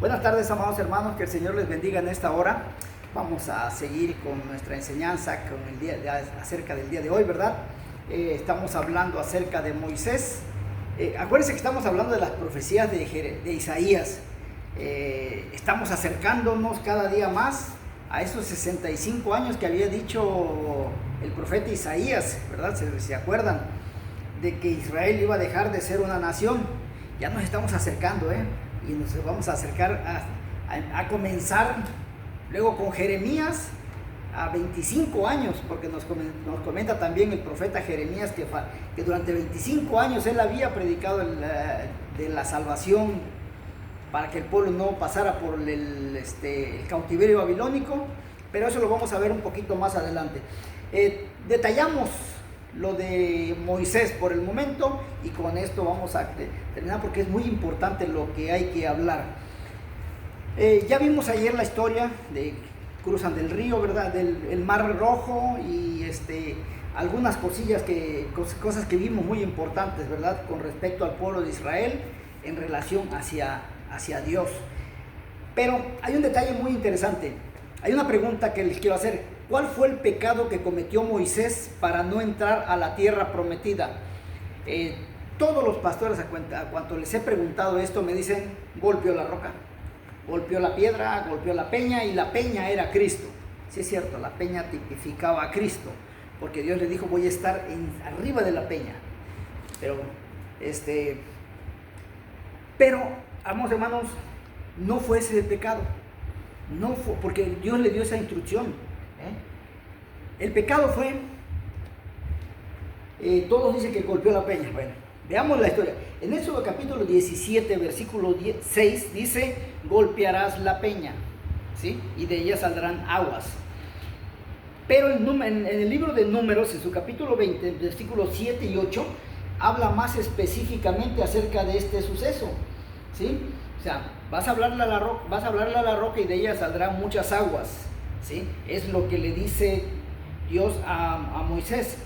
Buenas tardes, amados hermanos, que el Señor les bendiga en esta hora. Vamos a seguir con nuestra enseñanza acerca del día de hoy, ¿verdad? Estamos hablando acerca de Moisés. Acuérdense que estamos hablando de las profecías de Isaías. Estamos acercándonos cada día más a esos 65 años que había dicho el profeta Isaías, ¿verdad? ¿Se acuerdan? De que Israel iba a dejar de ser una nación. Ya nos estamos acercando, y nos vamos a acercar a comenzar luego con Jeremías a 25 años, porque nos comenta también el profeta Jeremías que durante 25 años él había predicado de la salvación para que el pueblo no pasara por el cautiverio babilónico, pero eso lo vamos a ver un poquito más adelante. Detallamos lo de Moisés por el momento y con esto vamos a terminar porque es muy importante lo que hay que hablar. Ya vimos ayer la historia de cruzan del río, ¿verdad? Del Mar Rojo y algunas cosas que vimos muy importantes, ¿verdad? Con respecto al pueblo de Israel en relación hacia Dios. Pero hay un detalle muy interesante. Hay una pregunta que les quiero hacer. ¿Cuál fue el pecado que cometió Moisés para no entrar a la tierra prometida? Todos los pastores, a cuanto les he preguntado esto, me dicen: golpeó la roca, golpeó la piedra, golpeó la peña, y la peña era Cristo. Sí, es cierto, la peña tipificaba a Cristo, porque Dios le dijo: voy a estar arriba de la peña. Pero, amados hermanos, no fue ese el pecado. No fue, porque Dios le dio esa instrucción. El pecado fue, todos dicen que golpeó la peña. Bueno, veamos la historia. En Éxodo capítulo 17, versículo 6 dice: golpearás la peña, ¿sí? Y de ella saldrán aguas. Pero en el libro de Números, en su capítulo 20, versículos 7 y 8, habla más específicamente acerca de este suceso, ¿sí? O sea, vas a hablarle a la roca y de ella saldrán muchas aguas, ¿sí? Es lo que le dice Dios a Moisés,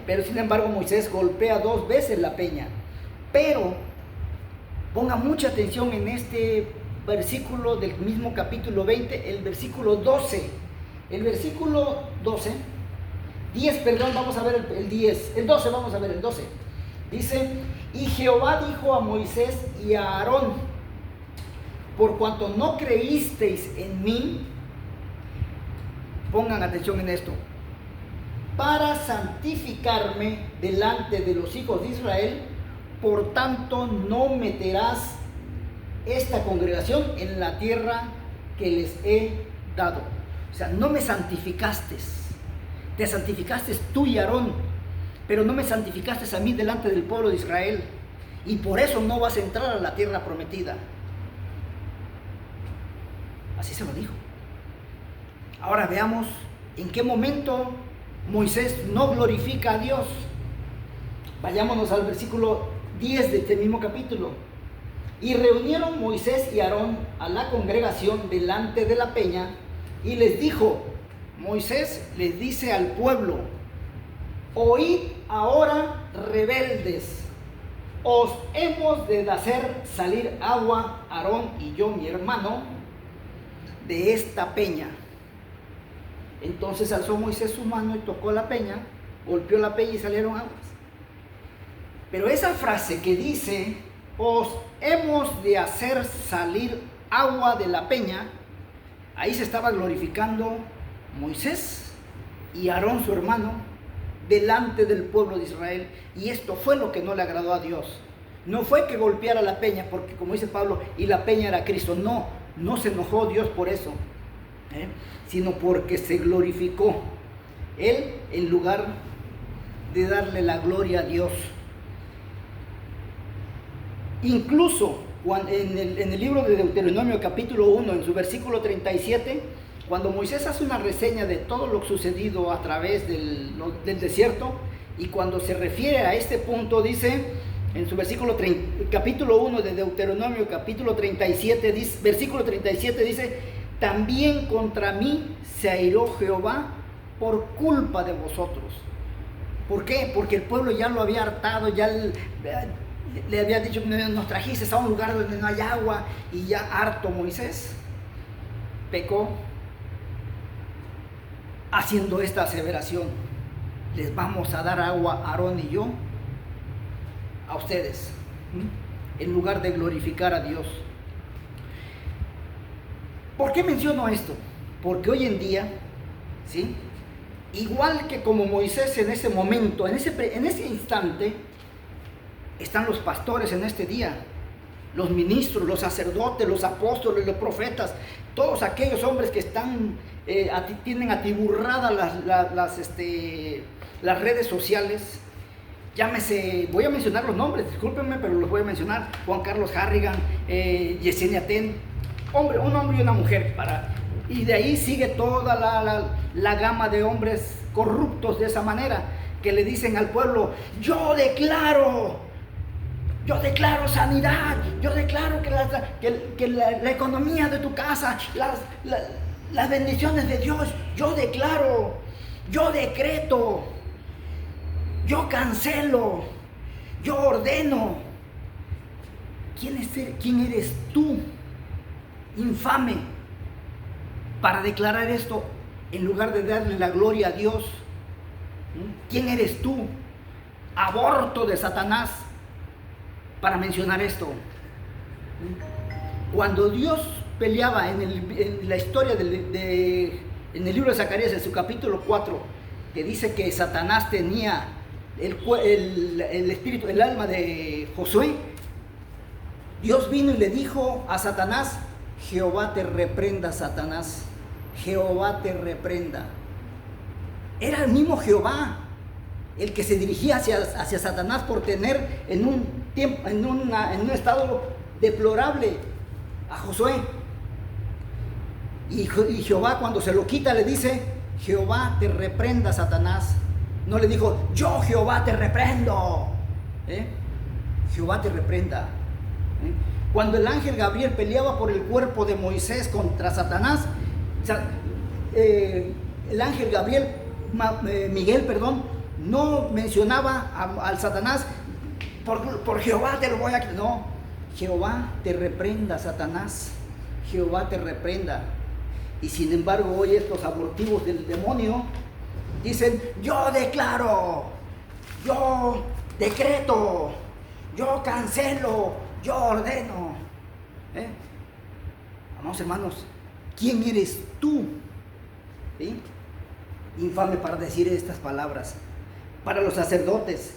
pero sin embargo Moisés golpea 2 veces la peña. Pero ponga mucha atención en este versículo del mismo capítulo 20, el versículo 12. El versículo 12, 10, perdón, vamos a ver el 10, el 12, vamos a ver el 12. Dice: y Jehová dijo a Moisés y a Aarón: por cuanto no creísteis en mí, pongan atención en esto, para santificarme delante de los hijos de Israel, por tanto no meterás esta congregación en la tierra que les he dado. O sea, no me santificaste, te santificaste tú y Aarón, pero no me santificaste a mí delante del pueblo de Israel, y por eso no vas a entrar a la tierra prometida. Así se lo dijo. Ahora veamos en qué momento Moisés no glorifica a Dios. Vayámonos al versículo 10 de este mismo capítulo. Y reunieron Moisés y Aarón a la congregación delante de la peña, y les dijo: Moisés les dice al pueblo: oíd ahora, rebeldes, os hemos de hacer salir agua, Aarón y yo, mi hermano, de esta peña. Entonces alzó Moisés su mano y tocó la peña, golpeó la peña y salieron aguas. Pero esa frase que dice: os hemos de hacer salir agua de la peña, ahí se estaba glorificando Moisés y Aarón, su hermano, delante del pueblo de Israel. Y esto fue lo que no le agradó a Dios. No fue que golpeara la peña, porque como dice Pablo, y la peña era Cristo. No se enojó Dios por eso, sino porque se glorificó él en lugar de darle la gloria a Dios. Incluso en el libro de Deuteronomio capítulo 1, en su versículo 37, cuando Moisés hace una reseña de todo lo sucedido a través del desierto, y cuando se refiere a este punto, dice en su capítulo 1 de Deuteronomio capítulo 37, versículo 37, dice: también contra mí se airó Jehová por culpa de vosotros. ¿Por qué? Porque el pueblo ya lo había hartado, le había dicho, nos trajiste a un lugar donde no hay agua, y ya harto Moisés pecó haciendo esta aseveración: les vamos a dar agua, Aarón y yo, a ustedes, en lugar de glorificar a Dios. ¿Por qué menciono esto? Porque hoy en día, ¿sí?, igual que como Moisés en ese momento, en ese instante, están los pastores en este día, los ministros, los sacerdotes, los apóstoles, los profetas, todos aquellos hombres que tienen atiburradas las redes sociales. Llámese, voy a mencionar los nombres, discúlpenme, pero los voy a mencionar: Juan Carlos Harrigan, Yesenia Ten, un hombre y una mujer, y de ahí sigue toda la gama de hombres corruptos de esa manera, que le dicen al pueblo: yo declaro sanidad, yo declaro que la economía de tu casa, las bendiciones de Dios, yo declaro, yo decreto, yo cancelo, yo ordeno. ¿Quién eres tú, infame, para declarar esto en lugar de darle la gloria a Dios? ¿Quién eres tú, aborto de Satanás, para mencionar esto? Cuando Dios peleaba en la historia en el libro de Zacarías, en su capítulo 4, que dice que Satanás tenía el espíritu, el alma de Josué, Dios vino y le dijo a Satanás: Jehová te reprenda, Satanás, Jehová te reprenda. Era el mismo Jehová el que se dirigía hacia Satanás por tener en un estado deplorable a Josué. Y Jehová, cuando se lo quita, le dice: Jehová te reprenda, Satanás. No le dijo: yo, Jehová, te reprendo. Jehová te reprenda. Cuando el ángel Gabriel peleaba por el cuerpo de Moisés contra Satanás, el ángel Miguel, no mencionaba al Satanás: por Jehová te lo voy a... No, Jehová te reprenda, Satanás, Jehová te reprenda. Y sin embargo, hoy estos abortivos del demonio dicen: yo declaro, yo decreto, yo cancelo, yo ordeno. Amados hermanos, ¿quién eres tú, ¿sí?, infame, para decir estas palabras? Para los sacerdotes,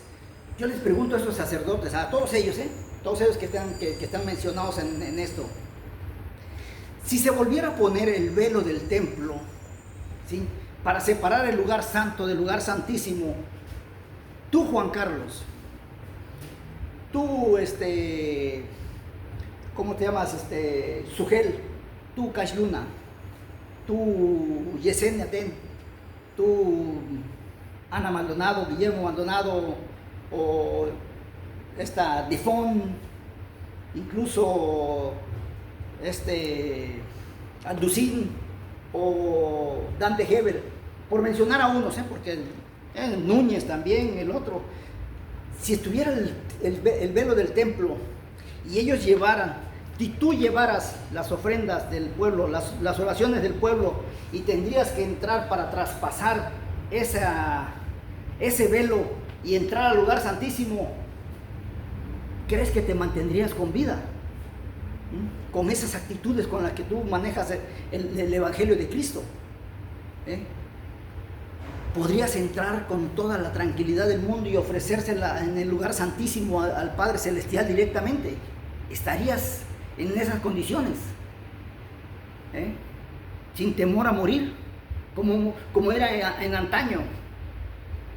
yo les pregunto a esos sacerdotes, a todos ellos, que están mencionados en esto: si se volviera a poner el velo del templo, ¿sí?, para separar el lugar santo del lugar santísimo, tú, Juan Carlos, tú, ¿cómo te llamas? Sugel, tú, Cash Luna, tú, Yesenia Ten, tú, Ana Maldonado, Guillermo Maldonado, o Difón, incluso Alducín o Dante Heber, por mencionar a unos, porque Núñez también, el otro. Si estuviera el velo del templo y ellos y tú llevaras las ofrendas del pueblo, las oraciones del pueblo, y tendrías que entrar para traspasar ese velo y entrar al lugar santísimo, ¿crees que te mantendrías con vida? Con esas actitudes con las que tú manejas el Evangelio de Cristo. ¿Podrías entrar con toda la tranquilidad del mundo y ofrecérsela en el lugar santísimo al Padre Celestial directamente? ¿Estarías en esas condiciones? Sin temor a morir, como era en antaño.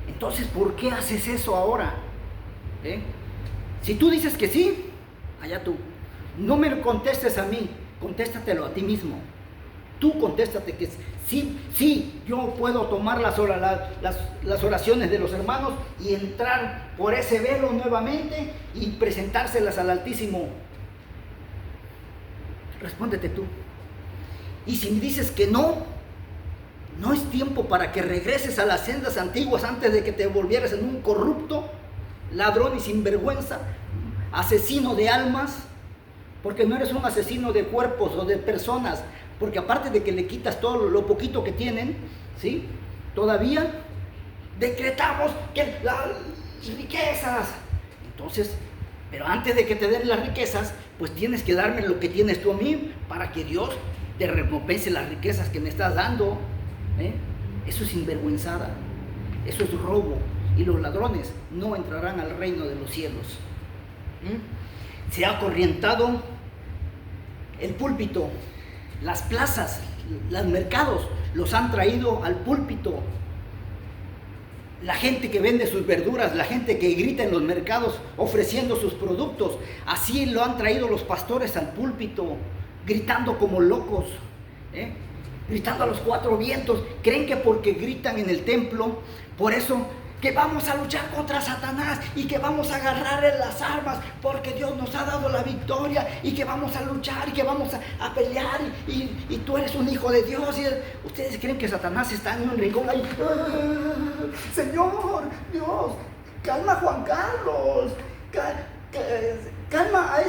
Entonces, ¿por qué haces eso ahora? Si tú dices que sí, allá tú. No me lo contestes a mí, contéstatelo a ti mismo. Tú contéstate que sí, yo puedo tomar las oraciones de los hermanos y entrar por ese velo nuevamente y presentárselas al Altísimo. Respóndete tú. Y si me dices que no es tiempo para que regreses a las sendas antiguas antes de que te volvieras en un corrupto, ladrón y sinvergüenza, asesino de almas, porque no eres un asesino de cuerpos o de personas, porque aparte de que le quitas todo lo poquito que tienen, ¿sí? Todavía decretamos que las riquezas. Entonces, pero antes de que te den las riquezas, pues tienes que darme lo que tienes tú a mí, para que Dios te recompense las riquezas que me estás dando. Eso es sinvergüenzada, eso es robo, y los ladrones no entrarán al reino de los cielos. Se ha acorrientado el púlpito, las plazas, los mercados los han traído al púlpito. La gente que vende sus verduras, la gente que grita en los mercados ofreciendo sus productos, así lo han traído los pastores al púlpito, gritando como locos, gritando a los cuatro vientos. Creen que porque gritan en el templo, por eso que vamos a luchar contra Satanás y que vamos a agarrar las armas porque Dios nos ha dado la victoria y que vamos a luchar y que vamos a pelear y tú eres un hijo de Dios. Y ustedes creen que Satanás está en un rincón ahí. Señor, Dios, calma a Juan Carlos, calma a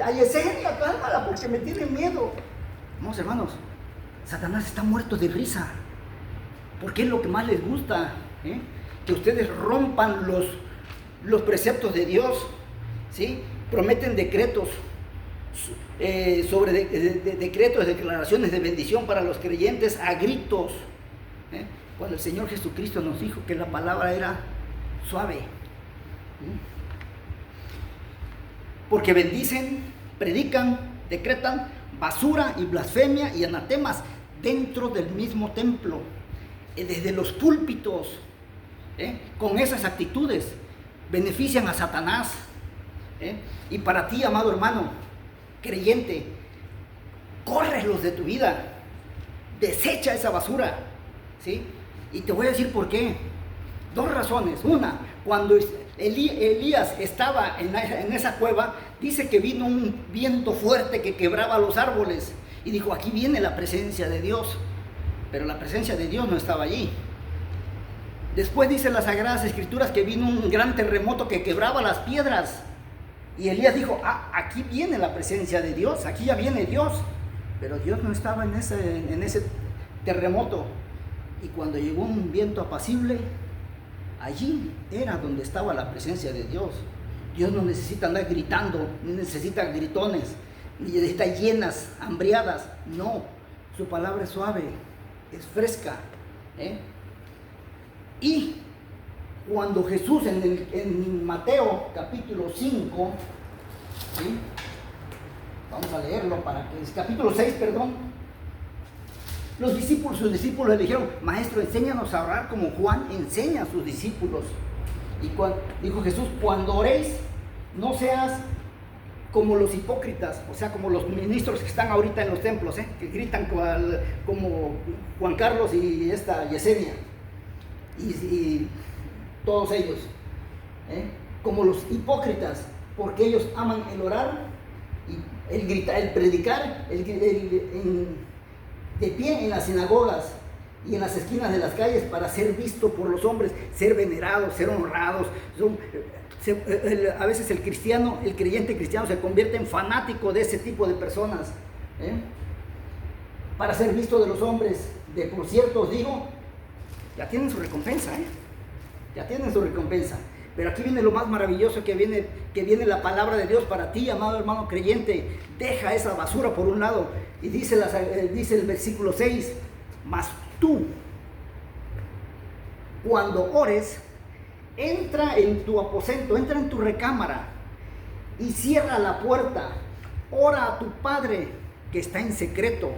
a Yesenia, cálmala porque me tiene miedo. Vamos, hermanos, Satanás está muerto de risa, porque es lo que más les gusta, que ustedes rompan los preceptos de Dios, ¿sí? Prometen decretos sobre decretos, declaraciones de bendición para los creyentes a gritos, cuando el Señor Jesucristo nos dijo que la palabra era suave, porque bendicen, predican, decretan basura y blasfemia y anatemas dentro del mismo templo, desde los púlpitos, con esas actitudes benefician a Satanás. Y para ti, amado hermano, creyente, córrelos de tu vida, desecha esa basura, ¿sí? Y te voy a decir por qué. Dos razones. Una, cuando Elías estaba en esa cueva, dice que vino un viento fuerte que quebraba los árboles y dijo, aquí viene la presencia de Dios. Pero la presencia de Dios no estaba allí. Después dice las Sagradas Escrituras que vino un gran terremoto que quebraba las piedras. Y Elías dijo, aquí viene la presencia de Dios, aquí ya viene Dios. Pero Dios no estaba en ese terremoto. Y cuando llegó un viento apacible, allí era donde estaba la presencia de Dios. Dios no necesita andar gritando, no necesita gritones, ni necesita llenas, hambriadas. No, su palabra es suave, es fresca. Y cuando Jesús en Mateo capítulo 5, ¿sí? Vamos a leerlo para que es capítulo 6, perdón. Sus discípulos le dijeron, maestro, enséñanos a orar como Juan enseña a sus discípulos. Y dijo Jesús, cuando oréis, no seas como los hipócritas, o sea, como los ministros que están ahorita en los templos, que gritan como Juan Carlos y esta Yesenia, y todos ellos, como los hipócritas, porque ellos aman el orar, y el gritar, el predicar, de pie en las sinagogas y en las esquinas de las calles para ser visto por los hombres, ser venerados, ser honrados. A veces el creyente cristiano se convierte en fanático de ese tipo de personas, para ser visto de los hombres. Por cierto os digo, ya tienen su recompensa, ya tienen su recompensa. Pero aquí viene lo más maravilloso, que viene la palabra de Dios para ti, amado hermano creyente. Deja esa basura por un lado. Y dice el versículo 6, mas tú, cuando ores, entra en tu aposento, entra en tu recámara y cierra la puerta. Ora a tu Padre que está en secreto.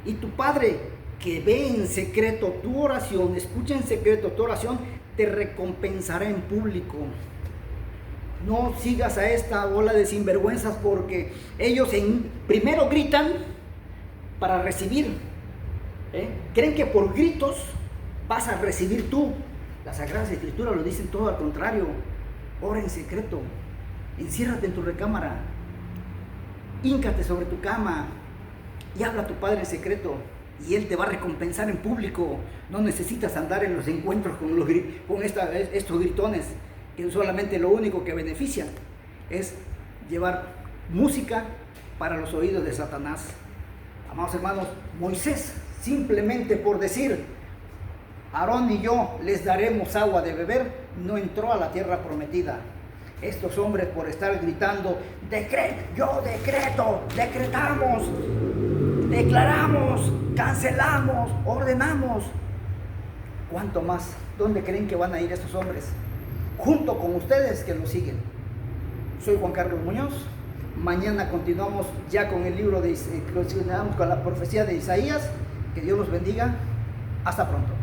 Y tu Padre que ve en secreto tu oración, escucha en secreto tu oración, te recompensará en público. No sigas a esta bola de sinvergüenzas, porque ellos primero gritan para recibir. Creen que por gritos vas a recibir tú. Las Sagradas Escrituras lo dicen todo al contrario. Ora en secreto, enciérrate en tu recámara, híncate sobre tu cama y habla a tu Padre en secreto, y Él te va a recompensar en público. No necesitas andar en los encuentros con estos gritones. que solamente lo único que benefician es llevar música para los oídos de Satanás. Amados hermanos, Moisés, simplemente por decir, Aarón y yo les daremos agua de beber, no entró a la tierra prometida. Estos hombres, por estar gritando, yo decreto, decretamos, declaramos, cancelamos, ordenamos. ¿Cuánto más? ¿Dónde creen que van a ir estos hombres? Junto con ustedes que los siguen. Soy Juan Carlos Muñoz. Mañana continuamos ya con el libro continuamos con la profecía de Isaías. Que Dios los bendiga. Hasta pronto.